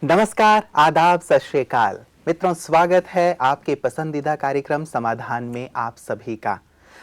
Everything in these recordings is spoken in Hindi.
नमस्कार, आदाब, सत श्री अकाल। मित्रों, स्वागत है आपके पसंदीदा कार्यक्रम समाधान में आप सभी का।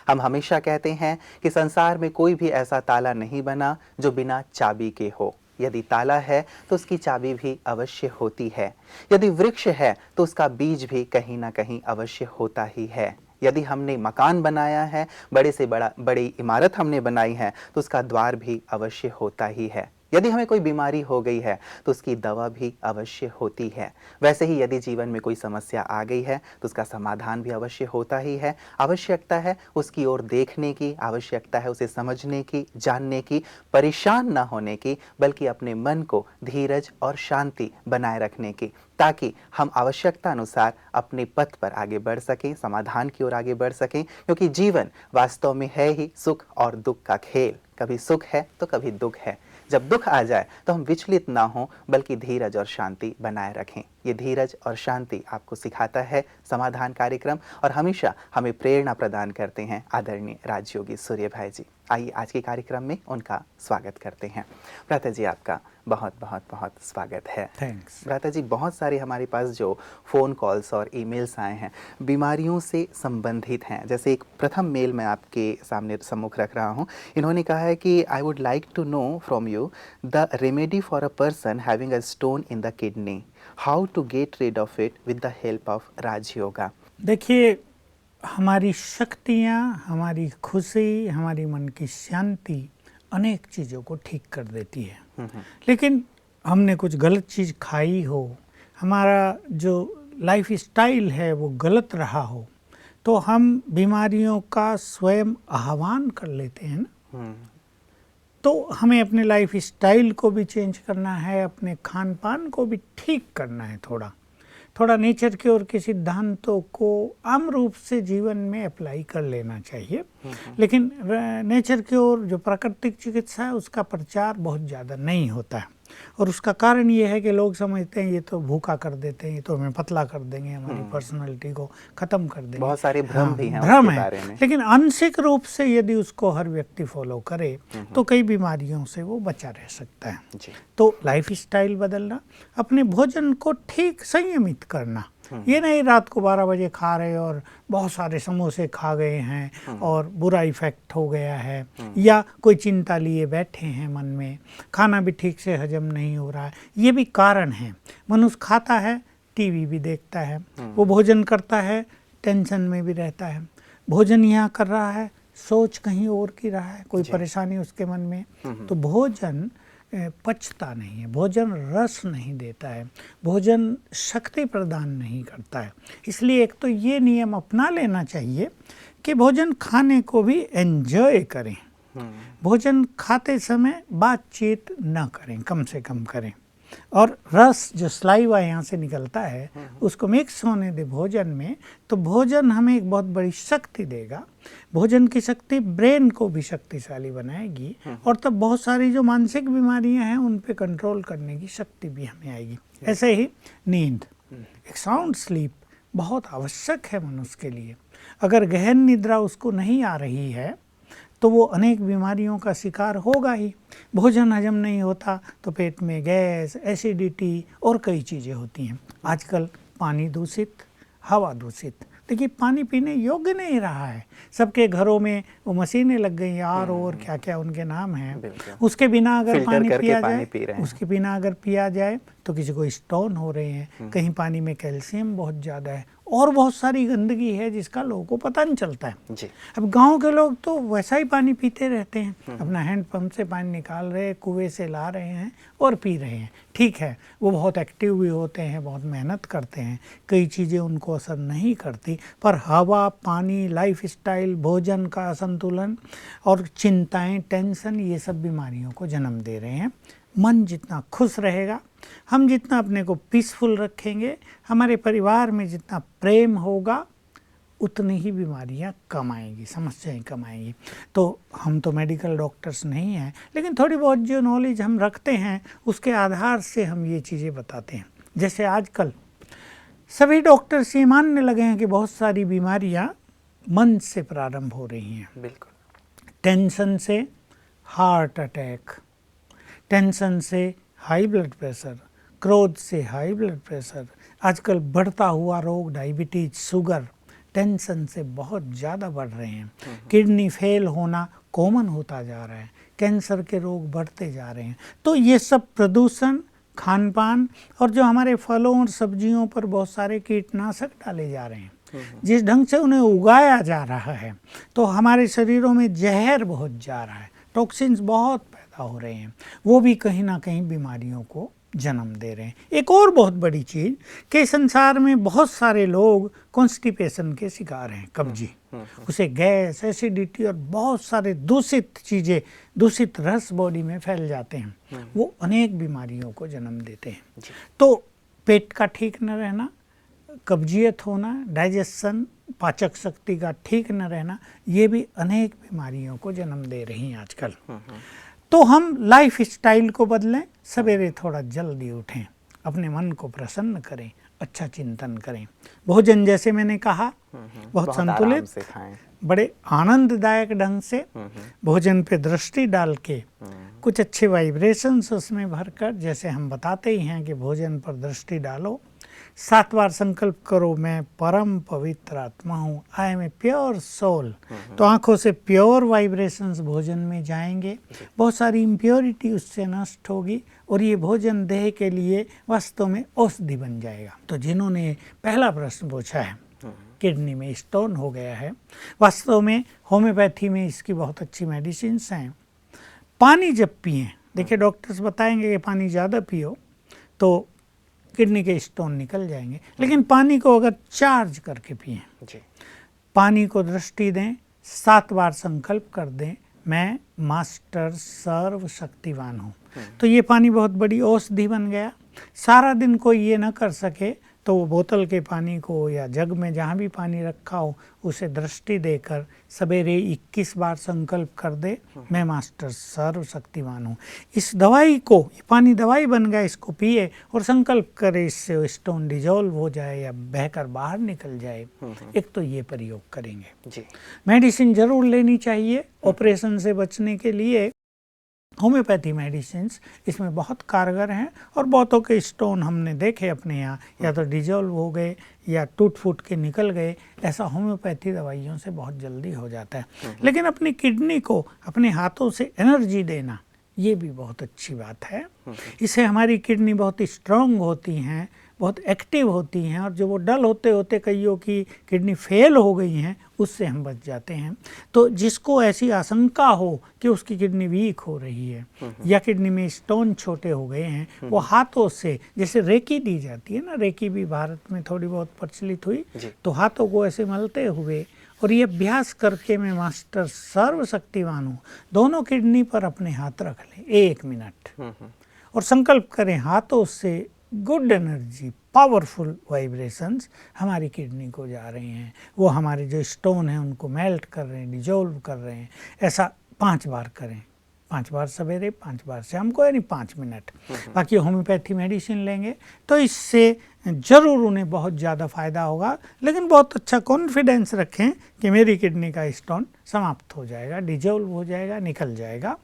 हम हमेशा कहते हैं कि संसार में कोई भी ऐसा ताला नहीं बना जो बिना चाबी के हो। यदि ताला है तो उसकी चाबी भी अवश्य होती है। यदि वृक्ष है तो उसका बीज भी कहीं ना कहीं अवश्य होता ही है। यदि हमने मकान बनाया है, बड़े से बड़ी इमारत हमने बनाई है, तो उसका द्वार भी अवश्य होता ही है। यदि हमें कोई बीमारी हो गई है तो उसकी दवा भी अवश्य होती है। वैसे ही यदि जीवन में कोई समस्या आ गई है तो उसका समाधान भी अवश्य होता ही है। आवश्यकता है उसकी ओर देखने की, आवश्यकता है उसे समझने की, जानने की, परेशान न होने की, बल्कि अपने मन को धीरज और शांति बनाए रखने की, ताकि हम आवश्यकता अनुसार अपने पथ पर आगे बढ़ सकें, समाधान की ओर आगे बढ़ सकें। क्योंकि जीवन वास्तव में है ही सुख और दुख का खेल। कभी सुख है तो कभी दुख है। जब दुख आ जाए तो हम विचलित ना हों, बल्कि धीरज और शांति बनाए रखें। ये धीरज और शांति आपको सिखाता है समाधान कार्यक्रम, और हमेशा हमें प्रेरणा प्रदान करते हैं आदरणीय राजयोगी सूर्य भाई जी। आइए आज के कार्यक्रम में उनका स्वागत करते हैं। भ्राता जी, आपका बहुत बहुत बहुत स्वागत है। थैंक्स। भ्राता जी, बहुत सारे हमारे पास जो फ़ोन कॉल्स और ईमेल्स आए हैं बीमारियों से संबंधित हैं। जैसे एक प्रथम मेल मैं आपके सामने सम्मुख रख रहा हूँ। इन्होंने कहा है कि I would like to know from you the remedy for a person having a stone in the kidney, how to get rid of it with the help of Rajyoga. देखिए, हमारी शक्तियाँ, हमारी खुशी, हमारी मन की शांति अनेक चीज़ों को ठीक कर देती है। लेकिन हमने कुछ गलत चीज़ खाई हो, हमारा जो लाइफ स्टाइल है वो गलत रहा हो, तो हम बीमारियों का स्वयं आह्वान कर लेते हैं ना। तो हमें अपने लाइफ स्टाइल को भी चेंज करना है, अपने खान पान को भी ठीक करना है, थोड़ा नेचर के और के सिद्धांतों को आम रूप से जीवन में अप्लाई कर लेना चाहिए। लेकिन नेचर की ओर जो प्राकृतिक चिकित्सा है उसका प्रचार बहुत ज़्यादा नहीं होता है, और उसका कारण ये है कि लोग समझते हैं ये तो भूखा कर देते हैं, ये तो हमें पतला कर देंगे, हमारी पर्सनालिटी को ख़त्म कर देंगे। बहुत सारे भ्रम भी हैं भ्रम उसके है। बारे में। लेकिन आंशिक रूप से यदि उसको हर व्यक्ति फॉलो करे तो कई बीमारियों से वो बचा रह सकता है जी। तो लाइफ स्टाइल बदलना, अपने भोजन को ठीक संयमित करना। ये नहीं रात को 12 बजे खा रहे और बहुत सारे समोसे खा गए हैं और बुरा इफेक्ट हो गया है, या कोई चिंता लिए बैठे हैं मन में, खाना भी ठीक से हजम नहीं हो रहा है। ये भी कारण है। मनुष्य खाता है, टीवी भी देखता है, वो भोजन करता है, टेंशन में भी रहता है। भोजन यहाँ कर रहा है, सोच कहीं और की रहा है, कोई परेशानी उसके मन में। तो भोजन पचता नहीं है, भोजन रस नहीं देता है, भोजन शक्ति प्रदान नहीं करता है। इसलिए एक तो ये नियम अपना लेना चाहिए कि भोजन खाने को भी एंजॉय करें। भोजन खाते समय बातचीत न करें, कम से कम करें, और रस जो स्लाइवा यहाँ से निकलता है उसको मिक्स होने दे भोजन में, तो भोजन हमें एक बहुत बड़ी शक्ति देगा। भोजन की शक्ति ब्रेन को भी शक्तिशाली बनाएगी, और तब बहुत सारी जो मानसिक बीमारियां हैं उन पे कंट्रोल करने की शक्ति भी हमें आएगी। ऐसे ही नींद, एक साउंड स्लीप बहुत आवश्यक है मनुष्य के लिए। अगर गहन निद्रा उसको नहीं आ रही है तो वो अनेक बीमारियों का शिकार होगा ही। भोजन हजम नहीं होता तो पेट में गैस, एसिडिटी और कई चीज़ें होती हैं। आजकल पानी दूषित, हवा दूषित। देखिए, पानी पीने योग्य नहीं रहा है। सबके घरों में वो मशीनें लग गई, यार और क्या क्या उनके नाम हैं। उसके बिना अगर पानी पिया जाए, उसके बिना अगर पिया जाए तो किसी को स्टोन हो रहे हैं, कहीं पानी में कैल्शियम बहुत ज़्यादा है, और बहुत सारी गंदगी है जिसका लोगों को पता नहीं चलता है जी। अब गांव के लोग तो वैसा ही पानी पीते रहते हैं, अपना हैंडपंप से पानी निकाल रहे हैं, कुएं से ला रहे हैं और पी रहे हैं। ठीक है, वो बहुत एक्टिव भी होते हैं, बहुत मेहनत करते हैं, कई चीज़ें उनको असर नहीं करती, पर हवा, पानी, लाइफ स्टाइल, भोजन का असंतुलन और चिंताएं, टेंशन, ये सब बीमारियों को जन्म दे रहे हैं। मन जितना खुश रहेगा, हम जितना अपने को पीसफुल रखेंगे, हमारे परिवार में जितना प्रेम होगा, उतनी ही बीमारियां कम आएंगी, समस्याएं कम आएंगी। तो हम तो मेडिकल डॉक्टर्स नहीं हैं, लेकिन थोड़ी बहुत जो नॉलेज हम रखते हैं उसके आधार से हम ये चीज़ें बताते हैं। जैसे आजकल सभी डॉक्टर्स ये मानने लगे हैं कि बहुत सारी बीमारियां मन से प्रारंभ हो रही हैं। बिल्कुल। टेंशन से हार्ट अटैक, टेंशन से हाई ब्लड प्रेशर, क्रोध से हाई ब्लड प्रेशर, आजकल बढ़ता हुआ रोग डायबिटीज, शुगर, टेंशन से बहुत ज़्यादा बढ़ रहे हैं। किडनी फेल होना कॉमन होता जा रहा है, कैंसर के रोग बढ़ते जा रहे हैं। तो ये सब प्रदूषण, खान पान और जो हमारे फलों और सब्जियों पर बहुत सारे कीटनाशक डाले जा रहे हैं, जिस ढंग से उन्हें उगाया जा रहा है, तो हमारे शरीरों में जहर बहुत जा रहा है, टॉक्सिन्स बहुत पैदा हो रहे हैं, वो भी कहीं ना कहीं बीमारियों को जन्म दे रहे हैं। एक और बहुत बड़ी चीज़ कि संसार में बहुत सारे लोग कॉन्स्टिपेशन के शिकार हैं, कब्जी, उसे गैस, एसिडिटी और बहुत सारे दूषित चीज़ें, दूषित रस बॉडी में फैल जाते हैं, वो अनेक बीमारियों को जन्म देते हैं। तो पेट का ठीक न रहना, कब्जियत होना, डाइजेशन, पाचक शक्ति का ठीक न रहना, ये भी अनेक बीमारियों को जन्म दे रही हैं आजकल। तो हम लाइफ स्टाइल को बदलें, सवेरे थोड़ा जल्दी उठें, अपने मन को प्रसन्न करें, अच्छा चिंतन करें, भोजन जैसे मैंने कहा बहुत संतुलित, बड़े आनंददायक ढंग से भोजन पे दृष्टि डाल के कुछ अच्छे वाइब्रेशंस उसमें भरकर, जैसे हम बताते ही हैं कि भोजन पर दृष्टि डालो, 7 बार संकल्प करो, मैं परम पवित्र आत्मा हूँ, I am a pure soul. तो आंखों से प्योर वाइब्रेशंस भोजन में जाएंगे, बहुत सारी इम्प्योरिटी उससे नष्ट होगी और ये भोजन देह के लिए वास्तव में औषधि बन जाएगा। तो जिन्होंने पहला प्रश्न पूछा है, किडनी में स्टोन हो गया है, वास्तव में होम्योपैथी में इसकी बहुत अच्छी मेडिसिन्स हैं। पानी जब पिएं, देखिए डॉक्टर्स बताएंगे कि पानी ज़्यादा पियो तो किडनी के स्टोन निकल जाएंगे, लेकिन पानी को अगर चार्ज करके पिएं, पानी को दृष्टि दें, 7 बार संकल्प कर दें, मैं मास्टर सर्वशक्तिवान हूँ, तो ये पानी बहुत बड़ी औषधि बन गया। सारा दिन कोई ये ना कर सके तो वो बोतल के पानी को या जग में जहाँ भी पानी रखा हो उसे दृष्टि देकर सवेरे 21 बार संकल्प कर दे, मैं मास्टर सर्वशक्तिवान हूँ। इस दवाई को, ये पानी दवाई बन गया, इसको पिए और संकल्प करे इससे स्टोन डिजोल्व हो जाए या बहकर बाहर निकल जाए। एक तो ये प्रयोग करेंगे जी। मेडिसिन जरूर लेनी चाहिए ऑपरेशन से बचने के लिए। होम्योपैथी मेडिसिन्स इसमें बहुत कारगर हैं और बहुतों के स्टोन हमने देखे अपने यहाँ, या तो डिजोल्व हो गए या टूट फूट के निकल गए, ऐसा होम्योपैथी दवाइयों से बहुत जल्दी हो जाता है। लेकिन अपनी किडनी को अपने हाथों से एनर्जी देना, ये भी बहुत अच्छी बात है। इससे हमारी किडनी बहुत स्ट्रांग होती हैं, बहुत एक्टिव होती हैं, और जो वो डल होते होते कईयों की किडनी फेल हो गई हैं, उससे हम बच जाते हैं। तो जिसको ऐसी आशंका हो कि उसकी किडनी वीक हो रही है या किडनी में स्टोन छोटे हो गए हैं, वो हाथों से, जैसे रेकी दी जाती है ना, रेकी भी भारत में थोड़ी बहुत प्रचलित हुई, तो हाथों को ऐसे मलते हुए और ये अभ्यास करके मैं मास्टर सर्वशक्तिवान हूँ, दोनों किडनी पर अपने हाथ रख लें 1 मिनट और संकल्प करें हाथों से, गुड एनर्जी, पावरफुल वाइब्रेशंस हमारी किडनी को जा रहे हैं, वो हमारे जो स्टोन हैं उनको मेल्ट कर रहे हैं, डिजोल्व कर रहे हैं। ऐसा 5 बार करें, 5 बार सवेरे, 5 बार शाम को, यानी 5 मिनट। बाकी होम्योपैथी मेडिसिन लेंगे तो इससे जरूर उन्हें बहुत ज़्यादा फ़ायदा होगा, लेकिन बहुत अच्छा कॉन्फिडेंस रखें कि मेरी किडनी का स्टोन समाप्त हो जाएगा, डिजोल्व हो जाएगा, निकल जाएगा।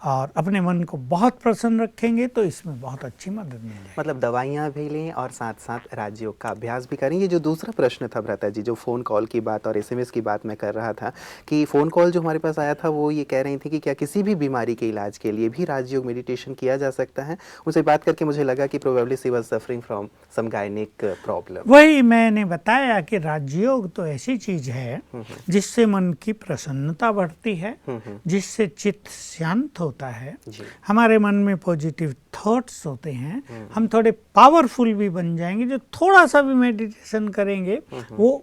और अपने मन को बहुत प्रसन्न रखेंगे तो इसमें बहुत अच्छी मदद मिल जाएगी। मतलब दवाइयाँ भी लें और साथ साथ राजयोग का अभ्यास भी करें। ये जो दूसरा प्रश्न था भ्राता जी, जो फ़ोन कॉल की बात और SMS की बात मैं कर रहा था, कि फ़ोन कॉल जो हमारे पास आया था वो ये कह रही थी कि क्या किसी भी बीमारी के इलाज के लिए भी राजयोग मेडिटेशन किया जा सकता है? उनसे बात करके मुझे लगा कि probably she was suffering from some gynaec problem. वही मैंने बताया कि राजयोग तो ऐसी चीज है जिससे मन की प्रसन्नता बढ़ती है, जिससे चित्त शांत होता है, हमारे मन में पॉजिटिव थॉट्स होते हैं, हम थोड़े पावरफुल भी बन जाएंगे। जो थोड़ा सा भी मेडिटेशन करेंगे वो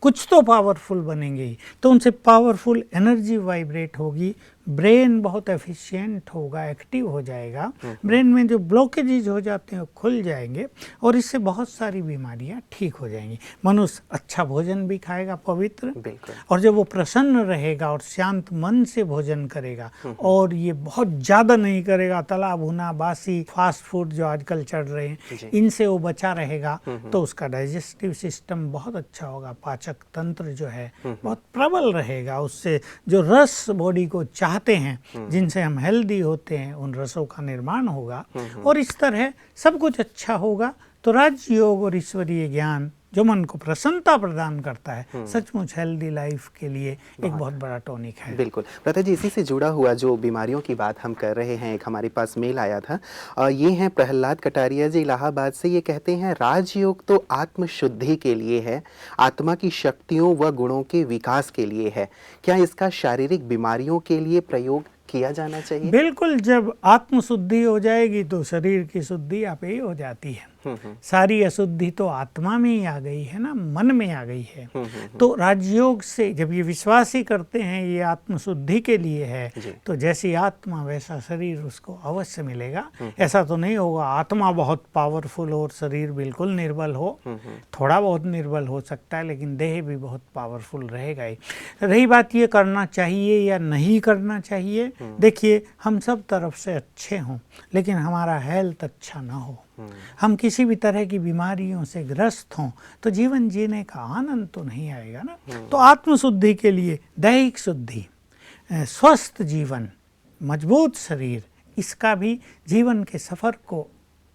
कुछ तो पावरफुल बनेंगे ही, तो उनसे पावरफुल एनर्जी वाइब्रेट होगी, ब्रेन बहुत एफिशिएंट होगा, एक्टिव हो जाएगा, ब्रेन में जो ब्लॉकेजेज हो जाते हैं वो खुल जाएंगे और इससे बहुत सारी बीमारियां ठीक हो जाएंगी। मनुष्य अच्छा भोजन भी खाएगा पवित्र, और जब वो प्रसन्न रहेगा और शांत मन से भोजन करेगा और ये बहुत ज़्यादा नहीं करेगा, तला भुना बासी फास्ट फूड जो आजकल चल रहे हैं इनसे वो बचा रहेगा, तो उसका डाइजेस्टिव सिस्टम बहुत अच्छा होगा, पाचक तंत्र जो है बहुत प्रबल रहेगा, उससे जो रस बॉडी को चाहता खाते हैं जिनसे हम हेल्दी होते हैं, उन रसों का निर्माण होगा और इस तरह सब कुछ अच्छा होगा। तो राजयोग और ईश्वरीय ज्ञान जो मन को प्रसन्नता प्रदान करता है, सचमुच हेल्दी लाइफ के लिए एक बहुत बड़ा टॉनिक है। बिल्कुल प्रथा जी, इसी से जुड़ा हुआ जो बीमारियों की बात हम कर रहे हैं, एक हमारे पास मेल आया था, ये हैं प्रहलाद कटारिया जी इलाहाबाद से। ये कहते हैं राजयोग तो आत्म शुद्धि के लिए है, आत्मा की शक्तियों व गुणों के विकास के लिए है, क्या इसका शारीरिक बीमारियों के लिए प्रयोग किया जाना चाहिए? बिल्कुल, जब आत्म शुद्धि हो जाएगी तो शरीर की शुद्धि आप ही हो जाती है। सारी अशुद्धि तो आत्मा में ही आ गई है ना, मन में आ गई है। तो राजयोग से जब ये विश्वास ही करते हैं ये आत्म शुद्धि के लिए है, तो जैसी आत्मा वैसा शरीर उसको अवश्य मिलेगा। ऐसा तो नहीं होगा आत्मा बहुत पावरफुल और शरीर बिल्कुल निर्बल हो, थोड़ा बहुत निर्बल हो सकता है लेकिन देह भी बहुत पावरफुल रहेगा ही। रही बात ये करना चाहिए या नहीं करना चाहिए, देखिए हम सब तरफ से अच्छे हों लेकिन हमारा हेल्थ अच्छा ना हो, हम किसी भी तरह की बीमारियों से ग्रस्त हों तो जीवन जीने का आनंद तो नहीं आएगा ना। तो आत्मशुद्धि के लिए दैहिक शुद्धि, स्वस्थ जीवन, मजबूत शरीर, इसका भी जीवन के सफ़र को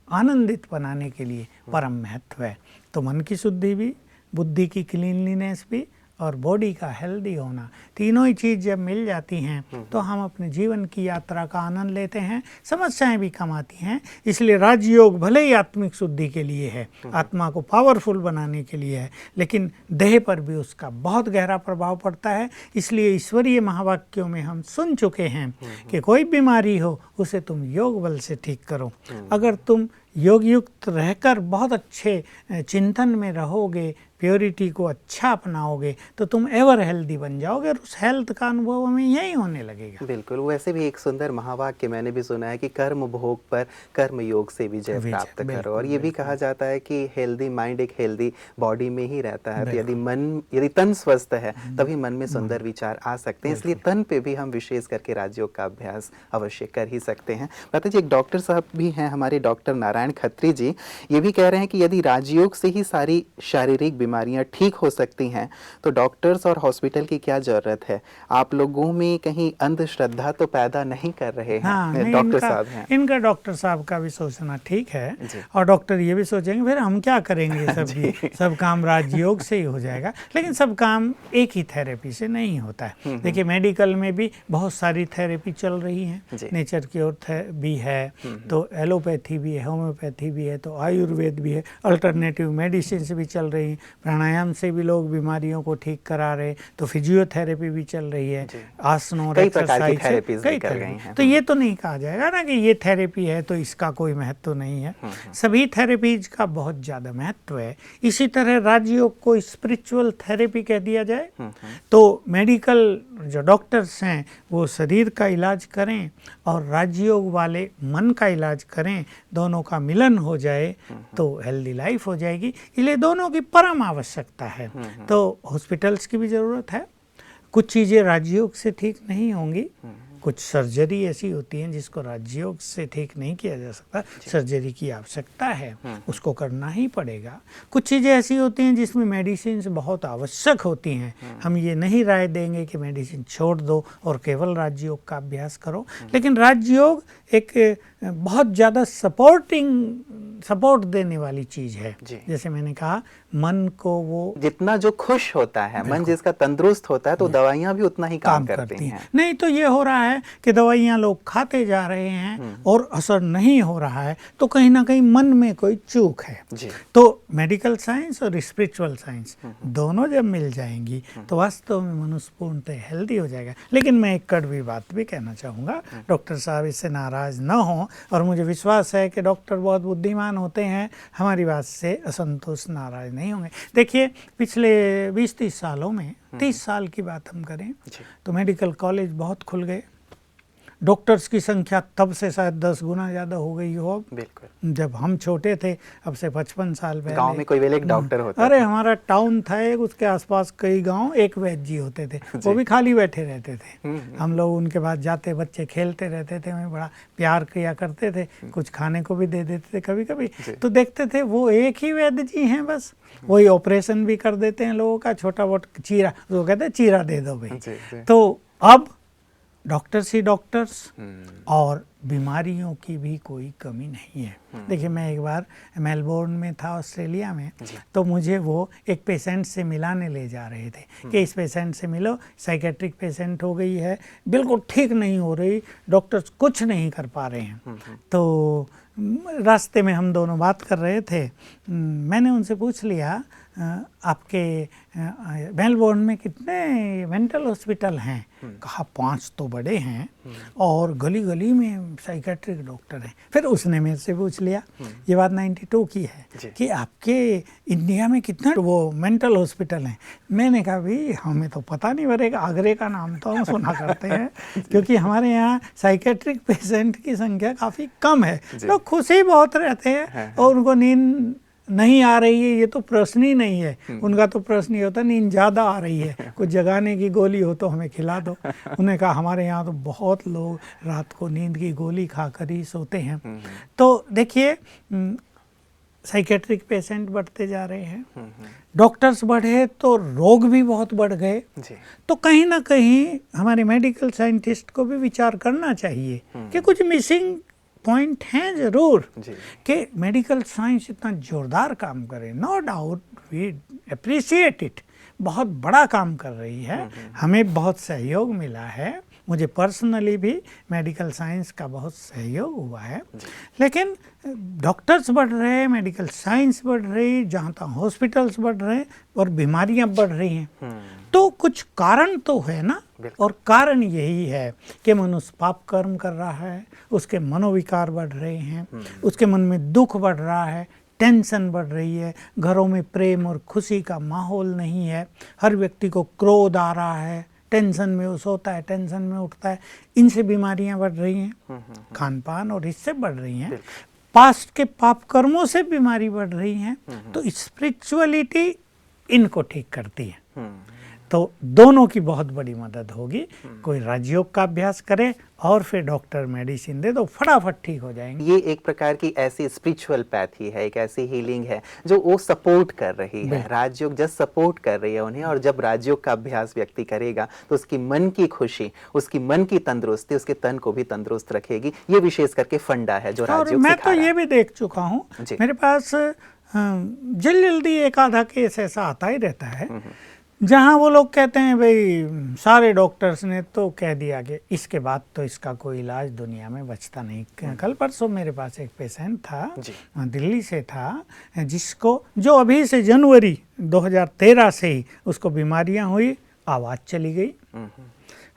आनंदित बनाने के लिए परम महत्व है। तो मन की शुद्धि भी, बुद्धि की क्लीनलीनेस भी और बॉडी का हेल्दी होना, तीनों ही चीज़ जब मिल जाती हैं तो हम अपने जीवन की यात्रा का आनंद लेते हैं, समस्याएं भी कम आती हैं। इसलिए राजयोग भले ही आत्मिक शुद्धि के लिए है, आत्मा को पावरफुल बनाने के लिए है, लेकिन देह पर भी उसका बहुत गहरा प्रभाव पड़ता है। इसलिए ईश्वरीय महावाक्यों में हम सुन चुके हैं कि कोई बीमारी हो उसे तुम योग बल से ठीक करो। अगर तुम योग युक्त रहकर बहुत अच्छे चिंतन में रहोगे, प्योरिटी को अच्छा अपनाओगे तो तुम एवर हेल्दी बन जाओगे और उस हेल्थ का अनुभव हमें यही होने लगेगा। बिल्कुल, वैसे भी एक सुंदर महावाक्य मैंने भी सुना है कि कर्म भोग पर कर्म योग से विजय प्राप्त करो, और ये भी कहा जाता है कि हेल्दी माइंड एक हेल्दी बॉडी में ही रहता है। तो यदि तन स्वस्थ है तभी मन में सुंदर विचार आ सकते हैं, इसलिए तन पे भी हम विशेष करके राजयोग का अभ्यास अवश्य कर ही सकते हैं। पता जी, एक डॉक्टर साहब भी हैं हमारे, डॉक्टर नारायण खत्री जी, ये भी कह रहे हैं कि यदि राजयोग से ही सारी शारीरिक बीमारियां ठीक हो सकती हैं तो डॉक्टर्स और हॉस्पिटल की क्या जरूरत है? आप लोगों में कहीं अंधश्रद्धा तो पैदा नहीं कर रहे हैं? हाँ, डॉक्टर साहब हैं, इनका डॉक्टर साहब का भी सोचना ठीक है, और डॉक्टर ये भी सोचेंगे फिर हम क्या करेंगे, सब काम राजयोग से ही हो जाएगा। लेकिन सब काम एक ही थेरेपी से नहीं होता है। देखिए मेडिकल में भी बहुत सारी थेरेपी चल रही हैं, नेचर की ओर भी है, तो एलोपैथी भी है, होम्योपैथी भी है, तो आयुर्वेद भी है, अल्टरनेटिव मेडिसिन भी चल रही हैं, प्राणायाम से भी लोग बीमारियों को ठीक करा रहे, तो फिजियोथेरेपी भी चल रही है, आसनों और एक्सरसाइज से कई तरह। तो ये तो नहीं कहा जाएगा ना कि ये थेरेपी है तो इसका कोई महत्व नहीं है, सभी थेरेपीज का बहुत ज़्यादा महत्व है। इसी तरह राजयोग को स्पिरिचुअल थेरेपी कह दिया जाए तो मेडिकल जो डॉक्टर्स हैं वो शरीर का इलाज करें और राजयोग वाले मन का इलाज करें, दोनों का मिलन हो जाए तो हेल्दी लाइफ हो जाएगी। इसलिए दोनों की परम आवश्यकता है। तो हॉस्पिटल्स की भी ज़रूरत है, कुछ चीज़ें राजयोग से ठीक नहीं होंगी, कुछ सर्जरी ऐसी होती हैं जिसको राजयोग से ठीक नहीं किया जा सकता, सर्जरी की आवश्यकता है, उसको करना ही पड़ेगा। कुछ चीज़ें ऐसी होती हैं जिसमें मेडिसिन बहुत आवश्यक होती हैं, हम ये नहीं राय देंगे कि मेडिसिन छोड़ दो और केवल राजयोग का अभ्यास करो, लेकिन राजयोग एक बहुत ज़्यादा सपोर्ट देने वाली चीज़ है। जैसे मैंने कहा, मन को वो जितना जो खुश होता है, मन जिसका तंदुरुस्त होता है, तो दवाइयाँ भी उतना ही काम करती हैं। नहीं तो ये हो रहा है कि दवाइयाँ लोग खाते जा रहे हैं और असर नहीं हो रहा है, तो कहीं ना कहीं मन में कोई चूक है। तो मेडिकल साइंस और स्पिरिचुअल साइंस दोनों जब मिल जाएंगी तो वास्तव में मनुष्य पूर्णतः हेल्दी हो जाएगा। लेकिन मैं एक कड़वी बात भी कहना चाहूँगा, डॉक्टर साहब इससे नाराज न हों, और मुझे विश्वास है कि डॉक्टर बहुत बुद्धिमान होते हैं, हमारी बात से असंतुष्ट नाराज नहीं होंगे। देखिए पिछले 20-30 सालों में, 30 साल की बात हम करें तो मेडिकल कॉलेज बहुत खुल गए, डॉक्टर्स की संख्या तब से शायद 10 गुना ज़्यादा हो गई हो। बिल्कुल, जब हम छोटे थे अब से 55 साल पहले गांव में कोई एक डॉक्टर होता अरे हमारा टाउन था एक, उसके आसपास कई गांव, एक वैद्य जी होते थे, वो भी खाली बैठे रहते थे। हम लोग उनके पास जाते, बच्चे खेलते रहते थे, हमें बड़ा प्यार किया करते थे, कुछ खाने को भी दे देते थे कभी कभी। तो देखते थे वो एक ही वैद्य जी हैं, बस वही ऑपरेशन भी कर देते हैं लोगों का, छोटा बहुत चीरा, वो कहते हैं चीरा दे दो भाई। तो अब डॉक्टर्स ही डॉक्टर्स और बीमारियों की भी कोई कमी नहीं है। देखिए, मैं एक बार मेलबोर्न में था, ऑस्ट्रेलिया में, तो मुझे वो एक पेशेंट से मिलाने ले जा रहे थे कि इस पेशेंट से मिलो, साइकेट्रिक पेशेंट हो गई है, बिल्कुल ठीक नहीं हो रही, डॉक्टर्स कुछ नहीं कर पा रहे हैं। तो रास्ते में हम दोनों बात कर रहे थे, मैंने उनसे पूछ लिया आपके मेलबोर्न में कितने मेंटल हॉस्पिटल हैं? कहा 5 तो बड़े हैं और गली गली में साइकेट्रिक डॉक्टर हैं। फिर उसने मेरे से पूछ लिया, ये बात 92 की है, कि आपके इंडिया में कितने वो मेंटल हॉस्पिटल हैं? मैंने कहा भाई हमें तो पता नहीं पड़ेगा, आगरे का नाम तो हम सुना करते हैं क्योंकि हमारे यहाँ साइकेट्रिक पेशेंट की संख्या काफ़ी कम है। लोग खुश ही बहुत रहते हैं और उनको नींद नहीं आ रही है ये तो प्रश्न ही नहीं है। उनका तो प्रश्न ये होता है नींद ज़्यादा आ रही है, कुछ जगाने की गोली हो तो हमें खिला दो। उन्होंने कहा हमारे यहाँ तो बहुत लोग रात को नींद की गोली खाकर ही सोते हैं। तो देखिए, साइकेट्रिक पेशेंट बढ़ते जा रहे हैं, डॉक्टर्स बढ़े तो रोग भी बहुत बढ़ गए। तो कहीं ना कहीं हमारे मेडिकल साइंटिस्ट को भी विचार करना चाहिए कि कुछ मिसिंग पॉइंट हैं जरूर कि मेडिकल साइंस इतना जोरदार काम करे। No doubt we appreciate it, बहुत बड़ा काम कर रही है, हमें बहुत सहयोग मिला है, मुझे पर्सनली भी मेडिकल साइंस का बहुत सहयोग हुआ है। लेकिन डॉक्टर्स बढ़ रहे हैं, मेडिकल साइंस बढ़ रही, जहाँ तक हॉस्पिटल्स बढ़ रहे हैं और बीमारियाँ बढ़ रही हैं, तो कुछ कारण तो है ना। और कारण यही है कि मनुष्य पाप कर्म कर रहा है, उसके मनोविकार बढ़ रहे हैं, उसके मन में दुख बढ़ रहा है, टेंशन बढ़ रही है, घरों में प्रेम और खुशी का माहौल नहीं है, हर व्यक्ति को क्रोध आ रहा है, टेंशन में वो सोता है, टेंशन में उठता है, इनसे बीमारियां बढ़ रही हैं, खान पान और इससे बढ़ रही हैं, पास्ट के पाप कर्मों से बीमारी बढ़ रही हैं। तो स्पिरिचुअलिटी इनको ठीक करती है। तो दोनों की बहुत बड़ी मदद होगी। कोई राजयोग का अभ्यास करे और फिर डॉक्टर मेडिसिन दे दो, फटाफट ठीक हो जाएंगे। ये एक प्रकार की ऐसी स्पिरिचुअल पैथी है, एक ऐसी हीलिंग है जो वो सपोर्ट कर रही है। राजयोग जस्ट सपोर्ट कर रही है उन्हें, और जब राजयोग का अभ्यास व्यक्ति करेगा तो उसकी मन की खुशी, उसकी मन की तंदुरुस्ती उसके तन को भी तंदुरुस्त रखेगी। ये विशेष करके फंडा है जो राजयोग मैं तो ये भी देख चुका हूँ, मेरे पास जल्दी एक आधा केस ऐसा आता ही रहता है जहाँ वो लोग कहते हैं भाई सारे डॉक्टर्स ने तो कह दिया कि इसके बाद तो इसका कोई इलाज दुनिया में बचता नहीं। कल परसों मेरे पास एक पेशेंट था, दिल्ली से था, जिसको जो अभी से जनवरी 2013 से ही उसको बीमारियां हुई, आवाज़ चली गई,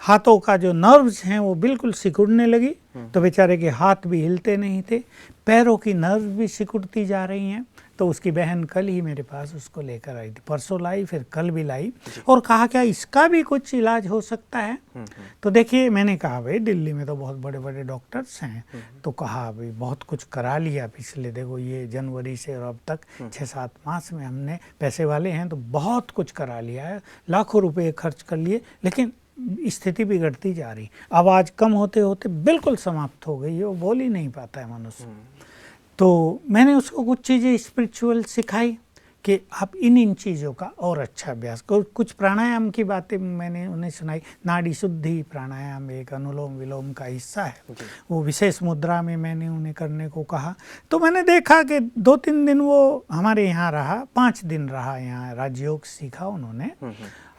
हाथों का जो नर्व्स हैं वो बिल्कुल सिकुड़ने लगी, तो बेचारे के हाथ भी हिलते नहीं थे, पैरों की नर्व भी सिकुड़ती जा रही हैं। तो उसकी बहन कल ही मेरे पास उसको लेकर आई थी, परसों लाई, फिर कल भी लाई, और कहा क्या इसका भी कुछ इलाज हो सकता है? तो देखिए, मैंने कहा भाई दिल्ली में तो बहुत बड़े बड़े डॉक्टर्स हैं, तो कहा भाई बहुत कुछ करा लिया पिछले, देखो ये जनवरी से और अब तक 6-7 मास में हमने, पैसे वाले हैं तो बहुत कुछ करा लिया है, लाखों रुपए खर्च कर लिए, लेकिन स्थिति बिगड़ती जा रही, आवाज़ कम होते होते बिल्कुल समाप्त हो गई है, वो बोल ही नहीं पाता है मनुष्य। तो मैंने उसको कुछ चीज़ें स्पिरिचुअल सिखाई कि आप इन चीज़ों का और अच्छा अभ्यास करो। कुछ प्राणायाम की बातें मैंने उन्हें सुनाई, नाड़ी शुद्धि प्राणायाम एक अनुलोम विलोम का हिस्सा है, वो विशेष मुद्रा में मैंने उन्हें करने को कहा। तो मैंने देखा कि 2-3 दिन वो हमारे यहाँ रहा, 5 दिन रहा यहाँ, राजयोग सीखा उन्होंने,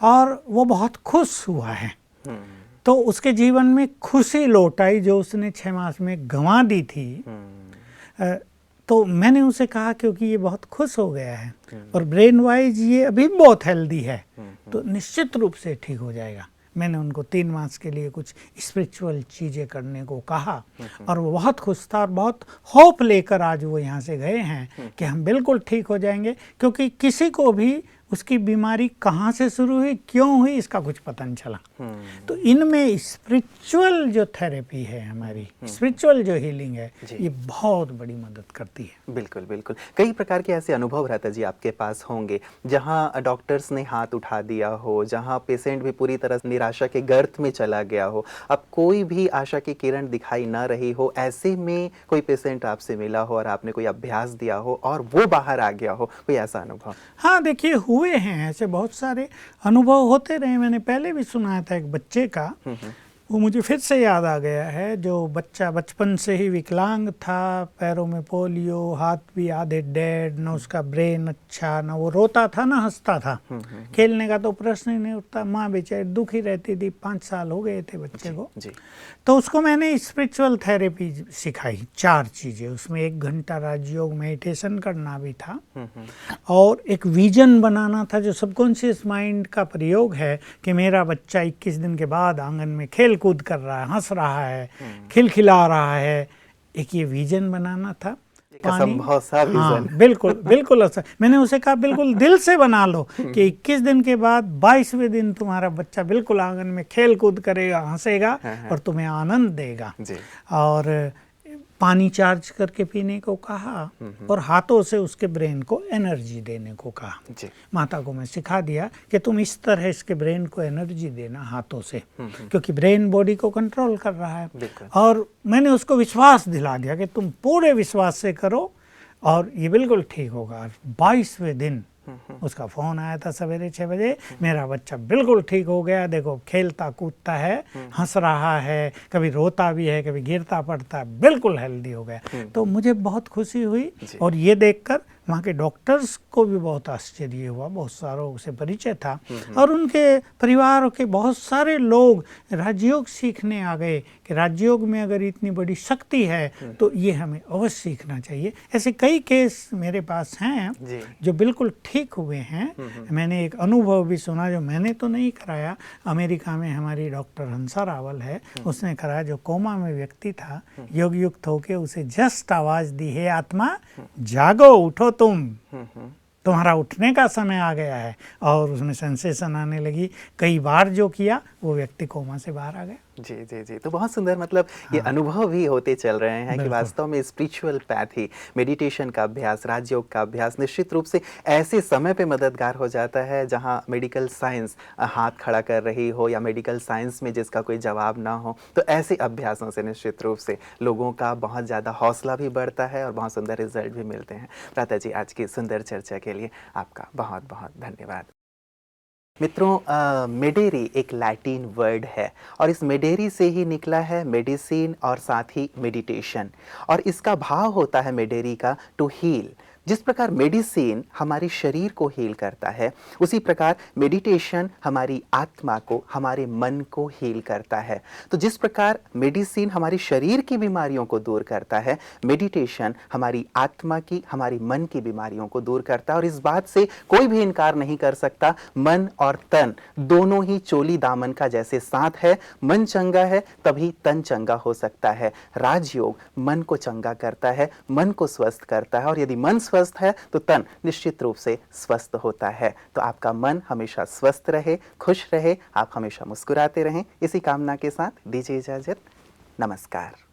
और वो बहुत खुश हुआ है। तो उसके जीवन में खुशी लौट आई जो उसने 6 मास में गंवा दी थी। तो मैंने उसे कहा क्योंकि ये बहुत खुश हो गया है और ब्रेन वाइज ये अभी बहुत हेल्दी है, तो निश्चित रूप से ठीक हो जाएगा। मैंने उनको 3 मास के लिए कुछ स्पिरिचुअल चीज़ें करने को कहा और वो बहुत खुश था और बहुत होप लेकर आज वो यहाँ से गए हैं कि हम बिल्कुल ठीक हो जाएंगे, क्योंकि किसी को भी उसकी बीमारी कहाँ से शुरू हुई, क्यों हुई, इसका कुछ पता नहीं चला। तो इनमें स्पिरिचुअल जो थेरेपी है, हमारी स्पिरिचुअल जो हीलिंग है, ये बहुत बड़ी मदद करती है। बिल्कुल बिल्कुल। कई प्रकार के ऐसे अनुभव रहता जी आपके पास होंगे जहाँ डॉक्टर्स ने हाथ उठा दिया हो, जहाँ पेशेंट भी पूरी तरह निराशा के गर्त में चला गया हो, अब कोई भी आशा की किरण दिखाई ना रही हो, ऐसे में कोई पेशेंट आपसे मिला हो और आपने कोई अभ्यास दिया हो और वो बाहर आ गया हो, कोई ऐसा अनुभव? हाँ, देखिए हुए हैं ऐसे बहुत सारे अनुभव होते रहे। मैंने पहले भी सुनाया था एक बच्चे का, वो मुझे फिर से याद आ गया है, जो बच्चा बचपन से ही विकलांग था, पैरों में पोलियो, हाथ भी आधे डेड, ना उसका ब्रेन अच्छा, ना वो रोता था ना हंसता था, खेलने का तो प्रश्न ही नहीं उठता। माँ बेचारी दुखी रहती थी, 5 साल हो गए थे बच्चे को। तो उसको मैंने स्पिरिचुअल थेरेपी सिखाई, 4 चीज़ें, उसमें 1 घंटा राजयोग मेडिटेशन करना भी था और एक विजन बनाना था, जो सबकॉन्शियस माइंड का प्रयोग है कि मेरा बच्चा 21 दिन के बाद आंगन में खेल कूद कर रहा है, हंस रहा है, खिलखिला रहा है, एक ये विजन बनाना था। असंभव सा विजन। हाँ, बिल्कुल बिल्कुल ऐसा। मैंने उसे कहा बिल्कुल दिल से बना लो कि 21 दिन के बाद 22वें दिन तुम्हारा बच्चा बिल्कुल आंगन में खेल कूद करेगा, हंसेगा और तुम्हें आनंद देगा। और पानी चार्ज करके पीने को कहा और हाथों से उसके ब्रेन को एनर्जी देने को कहा। माता को मैं सिखा दिया कि तुम इस तरह इसके ब्रेन को एनर्जी देना हाथों से, क्योंकि ब्रेन बॉडी को कंट्रोल कर रहा है। और मैंने उसको विश्वास दिला दिया कि तुम पूरे विश्वास से करो और ये बिल्कुल ठीक होगा। 22वें दिन उसका फ़ोन आया था सवेरे 6 बजे, मेरा बच्चा बिल्कुल ठीक हो गया, देखो खेलता कूदता है, हंस रहा है, कभी रोता भी है, कभी गिरता पड़ता है, बिल्कुल हेल्दी हो गया। तो मुझे बहुत खुशी हुई और ये देखकर वहाँ के डॉक्टर्स को भी बहुत आश्चर्य हुआ, बहुत सारों से परिचय था और उनके परिवार के बहुत सारे लोग राजयोग सीखने आ गए कि राजयोग में अगर इतनी बड़ी शक्ति है तो ये हमें अवश्य सीखना चाहिए। ऐसे कई केस मेरे पास हैं जो बिल्कुल ठीक हुए हैं। मैंने एक अनुभव भी सुना, जो मैंने तो नहीं कराया, अमेरिका में हमारी डॉक्टर हंसा रावल है, उसने कराया, जो कोमा में व्यक्ति था, योग युक्त होके उसे जस्ट आवाज़ दी, हे आत्मा जागो, उठो, तुम्हारा उठने का समय आ गया है। और उसमें सेंसेशन आने लगी, कई बार जो किया वो व्यक्ति कोमा से बाहर आ गया। जी जी जी, तो बहुत सुंदर, मतलब ये अनुभव भी होते चल रहे हैं कि वास्तव में स्पिरिचुअल पैथ ही, मेडिटेशन का अभ्यास, राजयोग का अभ्यास निश्चित रूप से ऐसे समय पे मददगार हो जाता है जहां मेडिकल साइंस हाथ खड़ा कर रही हो या मेडिकल साइंस में जिसका कोई जवाब ना हो। तो ऐसे अभ्यासों से निश्चित रूप से लोगों का बहुत ज़्यादा हौसला भी बढ़ता है और बहुत सुंदर रिजल्ट भी मिलते हैं। प्राता जी, आज की सुंदर चर्चा के लिए आपका बहुत बहुत धन्यवाद। मित्रों, मेडेरी एक लैटिन वर्ड है और इस मेडेरी से ही निकला है मेडिसिन और साथ ही मेडिटेशन। और इसका भाव होता है मेडेरी का टू हील। जिस प्रकार मेडिसिन हमारे शरीर को हील करता है, उसी प्रकार मेडिटेशन हमारी आत्मा को, हमारे मन को हील करता है। तो जिस प्रकार मेडिसिन हमारे शरीर की बीमारियों को दूर करता है, मेडिटेशन हमारी आत्मा की, हमारी मन की बीमारियों को दूर करता है। और इस बात से कोई भी इनकार नहीं कर सकता, मन और तन दोनों ही चोली दामन का जैसे साथ है। मन चंगा है तभी तन चंगा हो सकता है। राजयोग मन को चंगा करता है, मन को स्वस्थ करता है, और यदि मन स्वस्थ है तो तन निश्चित रूप से स्वस्थ होता है। तो आपका मन हमेशा स्वस्थ रहे, खुश रहे, आप हमेशा मुस्कुराते रहें। इसी कामना के साथ दीजिए इजाजत। नमस्कार।